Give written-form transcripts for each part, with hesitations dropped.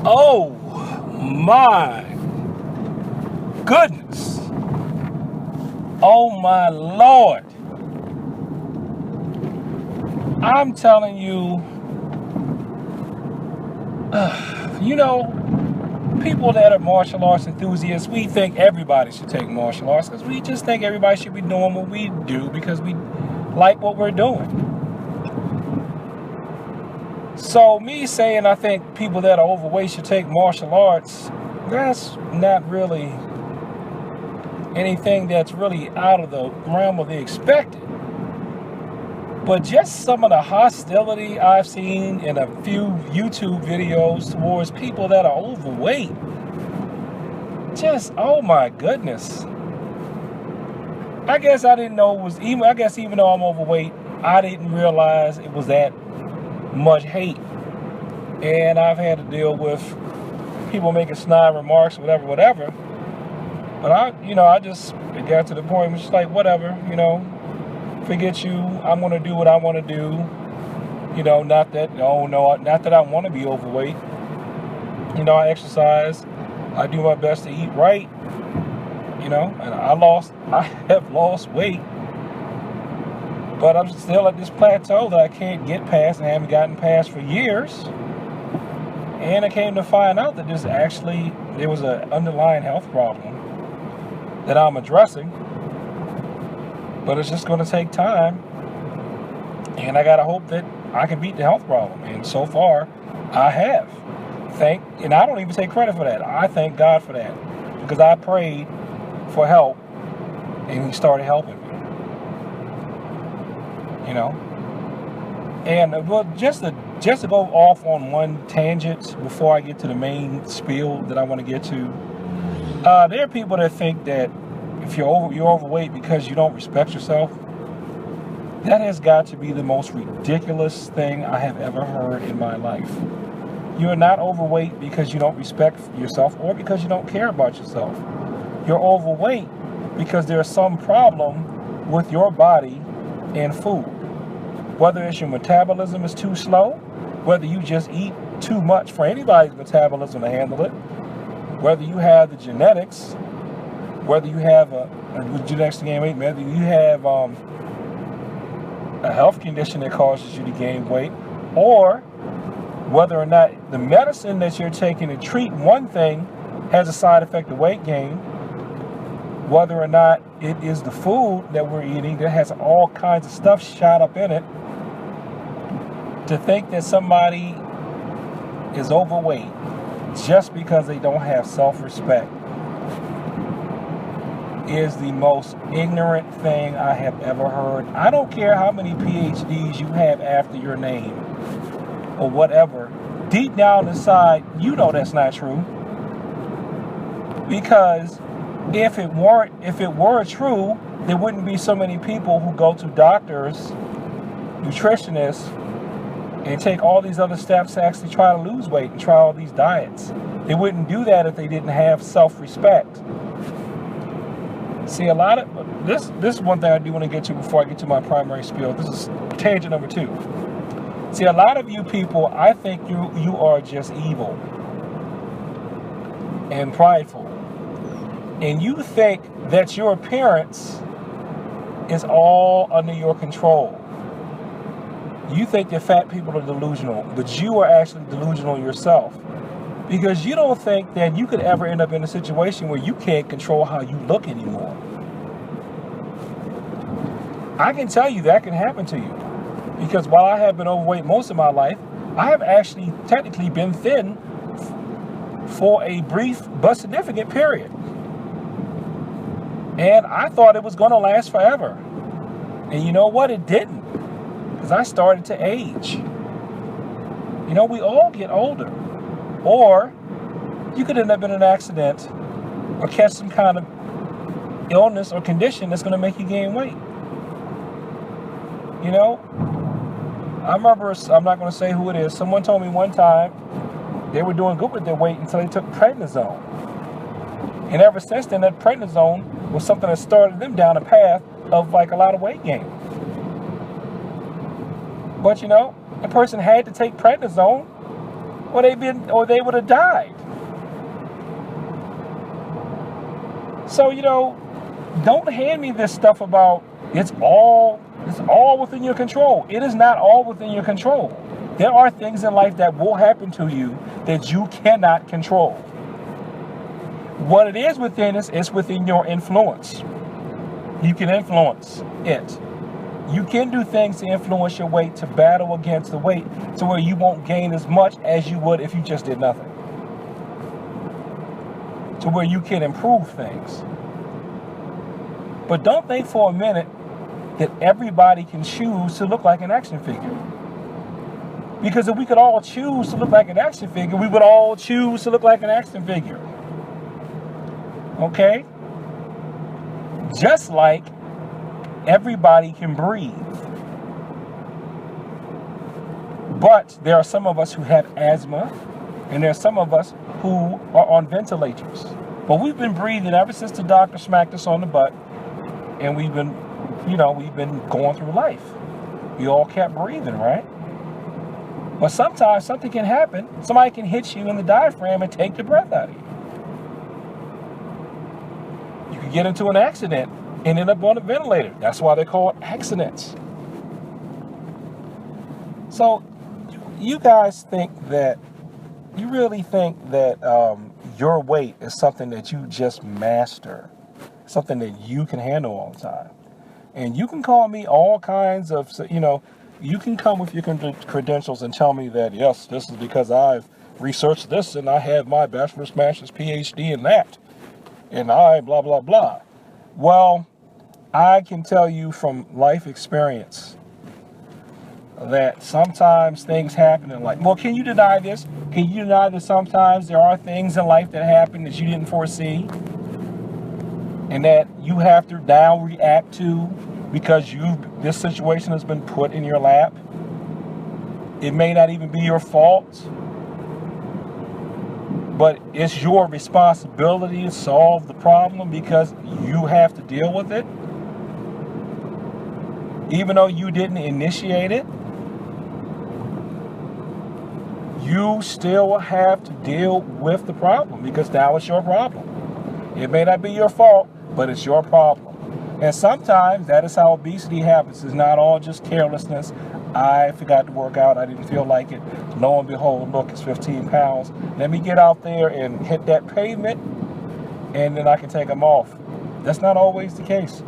Oh my goodness. Oh my Lord. I'm telling you, people that are martial arts enthusiasts, we think everybody should take martial arts because we just think everybody should be doing what we do because we like what we're doing. So me saying I think people that are overweight should take martial arts, that's not really anything that's really out of the realm of the expected. But just some of the hostility I've seen in a few YouTube videos towards people that are overweight, just, oh my goodness. I guess I didn't know it was, even though I'm overweight, I didn't realize it was that much hate. And I've had to deal with people making snide remarks, whatever. But I just got to the point where it's like, whatever, forget you. I'm going to do what I want to do. Not that I want to be overweight. I exercise. I do my best to eat right. And I have lost weight. But I'm still at this plateau that I can't get past and haven't gotten past for years. And I came to find out that there was an underlying health problem that I'm addressing. But it's just going to take time. And I got to hope that I can beat the health problem. And so far, I have. And I don't even take credit for that. I thank God for that. Because I prayed for help. And He started helping me. And well, just to go off on one tangent before I get to the main spiel that I want to get to. There are people that think that if you're overweight because you don't respect yourself. That has got to be the most ridiculous thing I have ever heard in my life. You are not overweight because you don't respect yourself or because you don't care about yourself. You're overweight because there's some problem with your body and food. Whether it's your metabolism is too slow, whether you just eat too much for anybody's metabolism to handle it, whether you have the genetics, whether you have whether you have a health condition that causes you to gain weight, or whether or not the medicine that you're taking to treat one thing has a side effect of weight gain, whether or not it is the food that we're eating that has all kinds of stuff shot up in it. To think that somebody is overweight just because they don't have self-respect is the most ignorant thing I have ever heard. I don't care how many PhDs you have after your name or whatever. Deep down inside, that's not true. Because if it were true, there wouldn't be so many people who go to doctors, nutritionists, and take all these other steps to actually try to lose weight and try all these diets. They wouldn't do that if they didn't have self-respect. See, a lot of this is one thing I do want to get to before I get to my primary spiel. This is tangent number 2. See, a lot of you people, I think you are just evil and prideful. And you think that your appearance is all under your control. You think that fat people are delusional, but you are actually delusional yourself. Because you don't think that you could ever end up in a situation where you can't control how you look anymore. I can tell you that can happen to you. Because while I have been overweight most of my life, I have actually technically been thin for a brief but significant period. And I thought it was going to last forever. And you know what? It didn't. Because I started to age. We all get older. Or you could end up in an accident or catch some kind of illness or condition that's going to make you gain weight. I remember, I'm not going to say who it is, someone told me one time they were doing good with their weight until they took prednisone. And ever since then, that prednisone was something that started them down a path of like a lot of weight gain. But the person had to take prednisone or they would have died. So, don't hand me this stuff about it's all within your control. It is not all within your control. There are things in life that will happen to you that you cannot control. What it is within is within your influence. You can influence it. You can do things to influence your weight, to battle against the weight, to where you won't gain as much as you would if you just did nothing. To where you can improve things. But don't think for a minute that everybody can choose to look like an action figure. Because if we could all choose to look like an action figure, we would all choose to look like an action figure. Okay? Just like everybody can breathe. But there are some of us who have asthma, and there are some of us who are on ventilators. But we've been breathing ever since the doctor smacked us on the butt, and we've been going through life. We all kept breathing, right? But sometimes something can happen. Somebody can hit you in the diaphragm and take the breath out of you. You could get into an accident and end up on a ventilator. That's why they're called accidents. So you guys really think that your weight is something that you just master, something that you can handle all the time. And you can call me all kinds of, you can come with your credentials and tell me that, yes, this is because I've researched this and I have my bachelor's, master's, PhD in that. And I blah, blah, blah. Well, I can tell you from life experience that sometimes things happen in life. Well, can you deny this? Can you deny that sometimes there are things in life that happen that you didn't foresee and that you have to now react to because this situation has been put in your lap? It may not even be your fault, but it's your responsibility to solve the problem because you have to deal with it. Even though you didn't initiate it, you still have to deal with the problem because now it's your problem. It may not be your fault, but it's your problem. And sometimes that is how obesity happens. It's not all just carelessness. I forgot to work out. I didn't feel like it. Lo and behold, look, it's 15 pounds. Let me get out there and hit that pavement, and then I can take them off. That's not always the case.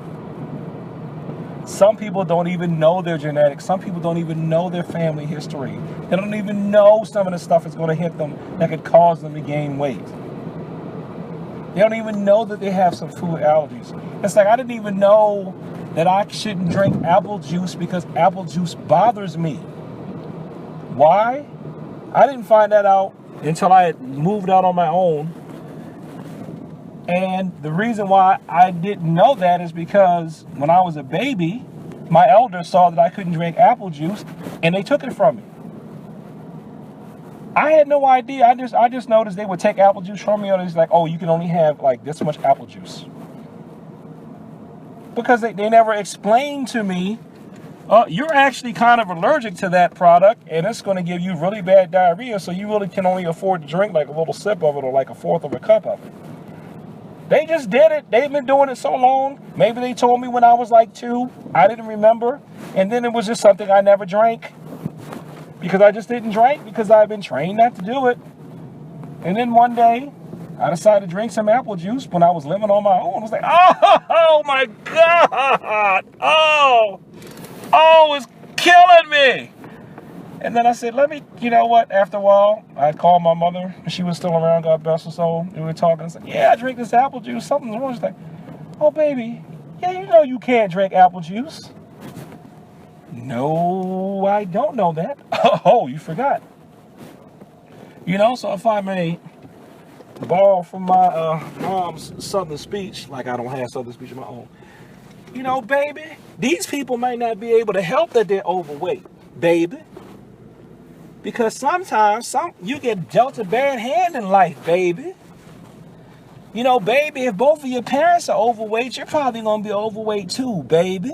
Some people don't even know their genetics. Some people don't even know their family history. They don't even know some of the stuff is going to hit them that could cause them to gain weight. They don't even know that they have some food allergies. It's like I didn't even know that I shouldn't drink apple juice because apple juice bothers me. Why? I didn't find that out until I had moved out on my own. And the reason why I didn't know that is because when I was a baby, my elders saw that I couldn't drink apple juice and they took it from me. I had no idea. I just noticed they would take apple juice from me, and it's like, oh, you can only have like this much apple juice. Because they never explained to me, you're actually kind of allergic to that product, and it's going to give you really bad diarrhea, so you really can only afford to drink like a little sip of it or like a fourth of a cup of it. They just did it. They've been doing it so long. Maybe they told me when I was like 2. I didn't remember. And then it was just something I never drank. Because I just didn't drink because I've been trained not to do it. And then one day, I decided to drink some apple juice when I was living on my own. I was like, oh my God. Oh, it's killing me. And then I said, you know what? After a while, I called my mother. She was still around, God bless her soul. We were talking. I said, yeah, I drink this apple juice. Something's wrong. She's like, oh, baby, yeah, you know you can't drink apple juice. No, I don't know that. Oh, you forgot. So if I may borrow from my mom's Southern speech, like I don't have Southern speech of my own. Baby, these people might not be able to help that they're overweight, baby. Because sometimes you get dealt a bad hand in life, baby. Baby, if both of your parents are overweight, you're probably going to be overweight too, baby.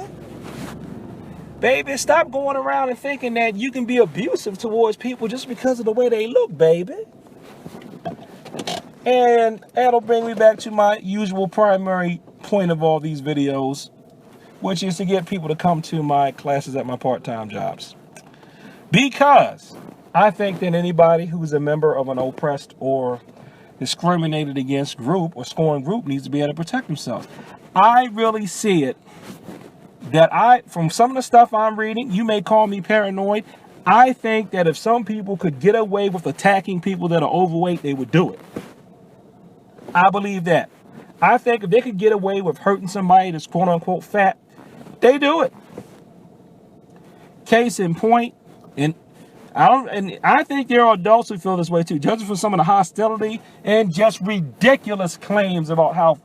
Baby, stop going around and thinking that you can be abusive towards people just because of the way they look, baby. And that'll bring me back to my usual primary point of all these videos, which is to get people to come to my classes at my part-time jobs. Because I think that anybody who's a member of an oppressed or discriminated against group or scorned group needs to be able to protect themselves. I really see it that from some of the stuff I'm reading, you may call me paranoid. I think that if some people could get away with attacking people that are overweight, they would do it. I believe that. I think if they could get away with hurting somebody that's quote unquote fat, they do it. Case in point, and I think there are adults who feel this way too, judging from some of the hostility and just ridiculous claims about how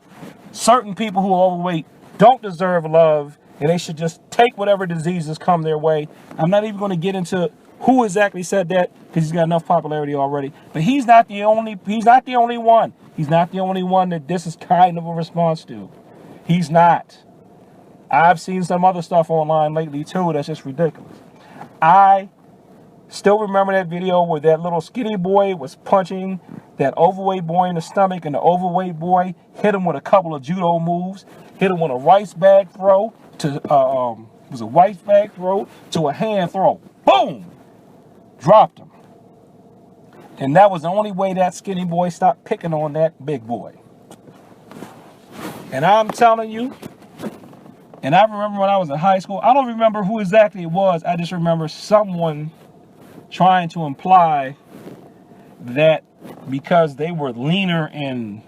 certain people who are overweight don't deserve love and they should just take whatever diseases come their way. I'm not even going to get into who exactly said that because he's got enough popularity already. But he's not the only one. He's not the only one that this is kind of a response to. He's not. I've seen some other stuff online lately too that's just ridiculous. I still remember that video where that little skinny boy was punching that overweight boy in the stomach, and the overweight boy hit him with a couple of judo moves, hit him with a rice bag throw to a hand throw. Boom! Dropped him. And that was the only way that skinny boy stopped picking on that big boy. And I'm telling you, and I remember when I was in high school, I don't remember who exactly it was. I just remember someone trying to imply that because they were leaner and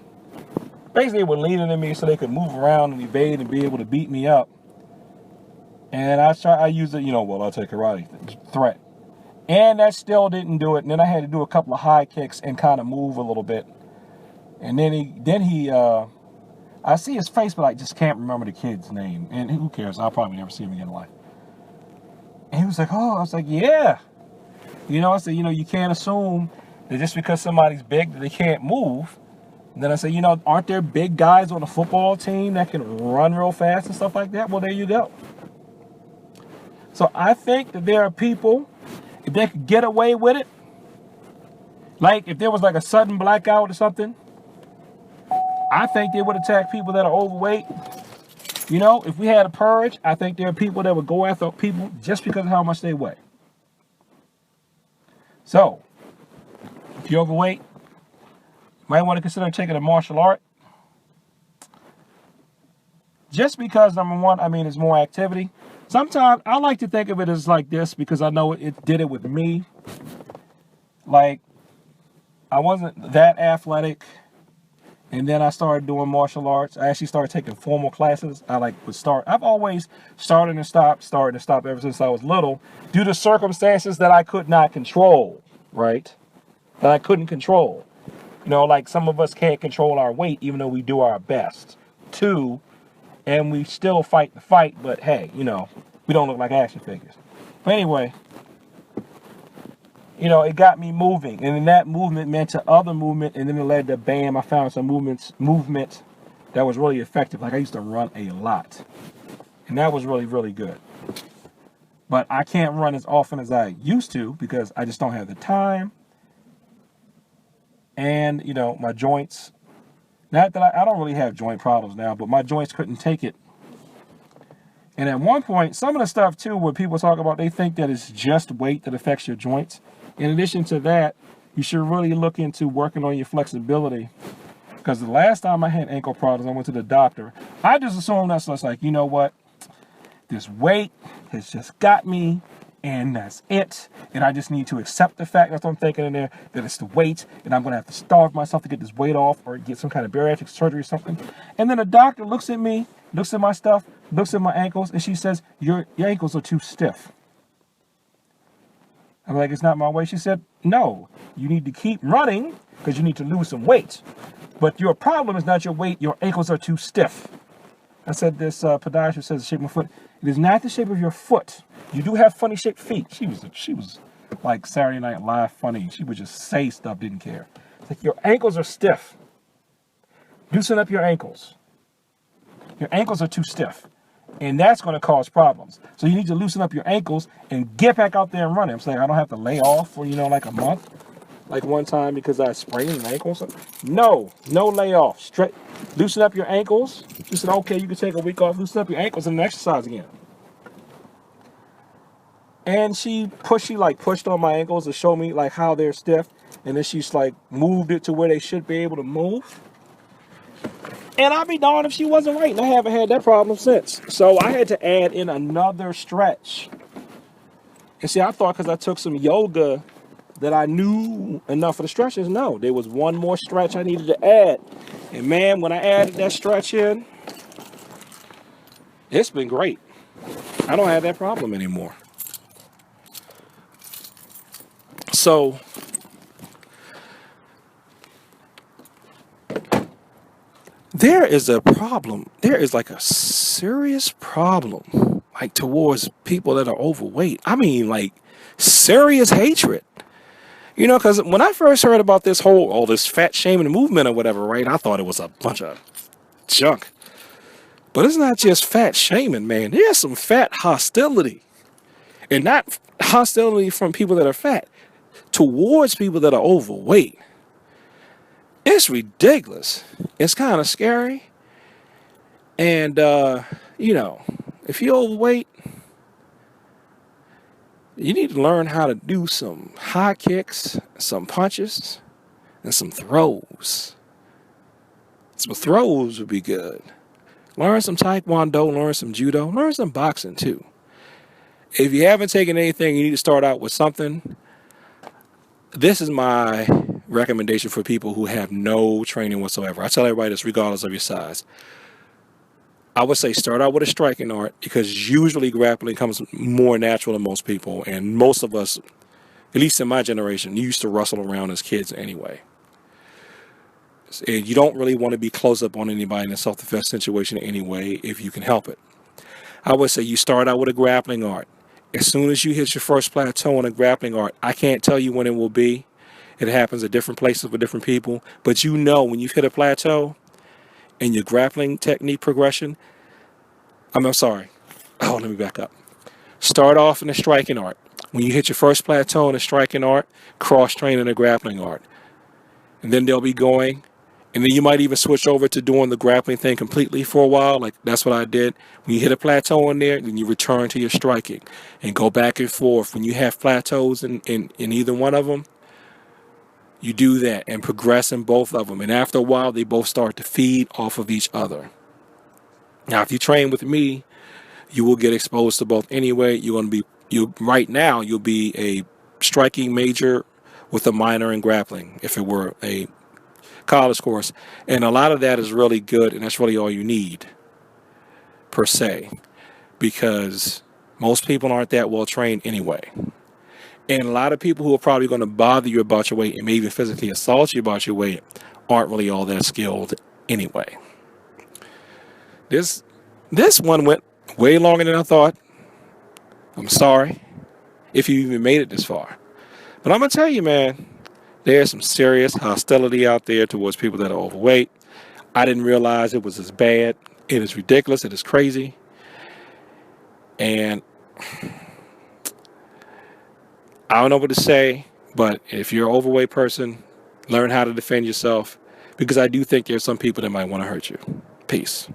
basically they were leaner than me so they could move around and evade and be able to beat me up. And I used it, well, I'll take karate threat. And that still didn't do it. And then I had to do a couple of high kicks and kind of move a little bit. And then he I see his face, but I just can't remember the kid's name. And who cares? I'll probably never see him again in life. And he was like, oh, I was like, yeah. I said, you can't assume that just because somebody's big that they can't move. And then I said, aren't there big guys on the football team that can run real fast and stuff like that? Well, there you go. So I think that there are people, if they could get away with it, like if there was like a sudden blackout or something, I think they would attack people that are overweight. If we had a purge, I think there are people that would go after people just because of how much they weigh. So, if you're overweight, you might want to consider taking a martial art. Just because, number one, it's more activity. Sometimes I like to think of it as like this because I know it did it with me. Like, I wasn't that athletic. And then I started doing martial arts. I actually started taking formal classes. I've always started and stopped ever since I was little due to circumstances that I could not control, right? That I couldn't control. Like some of us can't control our weight even though we do our best to, and we still fight the fight, but hey, we don't look like action figures. But anyway, it got me moving, and then that movement meant to other movement, and then it led to bam, I found some movement that was really effective. Like I used to run a lot, and that was really, really good. But I can't run as often as I used to because I just don't have the time. And, my joints, not that I don't really have joint problems now, but my joints couldn't take it. And at one point, some of the stuff too, where people talk about, they think that it's just weight that affects your joints. In addition to that, you should really look into working on your flexibility. Because the last time I had ankle problems, I went to the doctor. I just assumed that's like, you know what? This weight has just got me, and that's it. And I just need to accept the fact, that's what I'm thinking in there, that it's the weight, and I'm going to have to starve myself to get this weight off or get some kind of bariatric surgery or something. And then the doctor looks at me, looks at my stuff, looks at my ankles, and she says, your ankles are too stiff. I'm like, it's not my weight. She said, no, you need to keep running because you need to lose some weight. But your problem is not your weight. Your ankles are too stiff. I said, this podiatrist says the shape of my foot. It is not the shape of your foot. You do have funny shaped feet. She was like Saturday Night Live funny. She would just say stuff, didn't care. It's like, your ankles are stiff. Loosen up your ankles. Your ankles are too stiff. And that's going to cause problems. So you need to loosen up your ankles and get back out there and run. I'm saying I don't have to lay off for, like a month, like one time because I sprained my ankle. No layoff. Straight, loosen up your ankles. She said, okay, you can take a week off, loosen up your ankles and then exercise again. And she pushed on my ankles to show me like how they're stiff. And then she's like moved it to where they should be able to move. And I'll be darned if she wasn't right. And I haven't had that problem since. So I had to add in another stretch. And see, I thought because I took some yoga that I knew enough of the stretches. No, there was one more stretch I needed to add. And man, when I added that stretch in, it's been great. I don't have that problem anymore. So there is a problem. There is like a serious problem, like towards people that are overweight. I mean, like serious hatred. Because when I first heard about this this fat shaming movement or whatever, right? I thought it was a bunch of junk. But it's not just fat shaming, man. There's some fat hostility. And not hostility from people that are fat, towards people that are overweight. It's ridiculous. It's kind of scary. And, if you're overweight, you need to learn how to do some high kicks, some punches, and some throws. Some throws would be good. Learn some taekwondo, learn some judo, learn some boxing too. If you haven't taken anything, you need to start out with something. This is my recommendation for people who have no training whatsoever. I tell everybody this regardless of your size. I would say start out with a striking art because usually grappling comes more natural to most people. And most of us, at least in my generation, used to wrestle around as kids anyway. And you don't really want to be close up on anybody in a self-defense situation anyway if you can help it. I would say you start out with a grappling art. As soon as you hit your first plateau in a grappling art, I can't tell you when it will be. It happens at different places with different people. But when you've hit a plateau in your grappling technique progression, I'm sorry. Oh, let me back up. Start off in the striking art. When you hit your first plateau in the striking art, cross-train in the grappling art. And then they'll be going. And then you might even switch over to doing the grappling thing completely for a while. Like that's what I did. When you hit a plateau in there, then you return to your striking and go back and forth. When you have plateaus in either one of them, you do that and progress in both of them. And after a while, they both start to feed off of each other. Now, if you train with me, you will get exposed to both anyway. You'll be a striking major with a minor in grappling if it were a college course. And a lot of that is really good, and that's really all you need, per se, because most people aren't that well trained anyway. And a lot of people who are probably going to bother you about your weight and maybe physically assault you about your weight aren't really all that skilled anyway. This one went way longer than I thought. I'm sorry if you even made it this far. But I'm going to tell you, man, there's some serious hostility out there towards people that are overweight. I didn't realize it was as bad. It is ridiculous. It is crazy. And I don't know what to say, but if you're an overweight person, learn how to defend yourself, because I do think there's some people that might want to hurt you. Peace.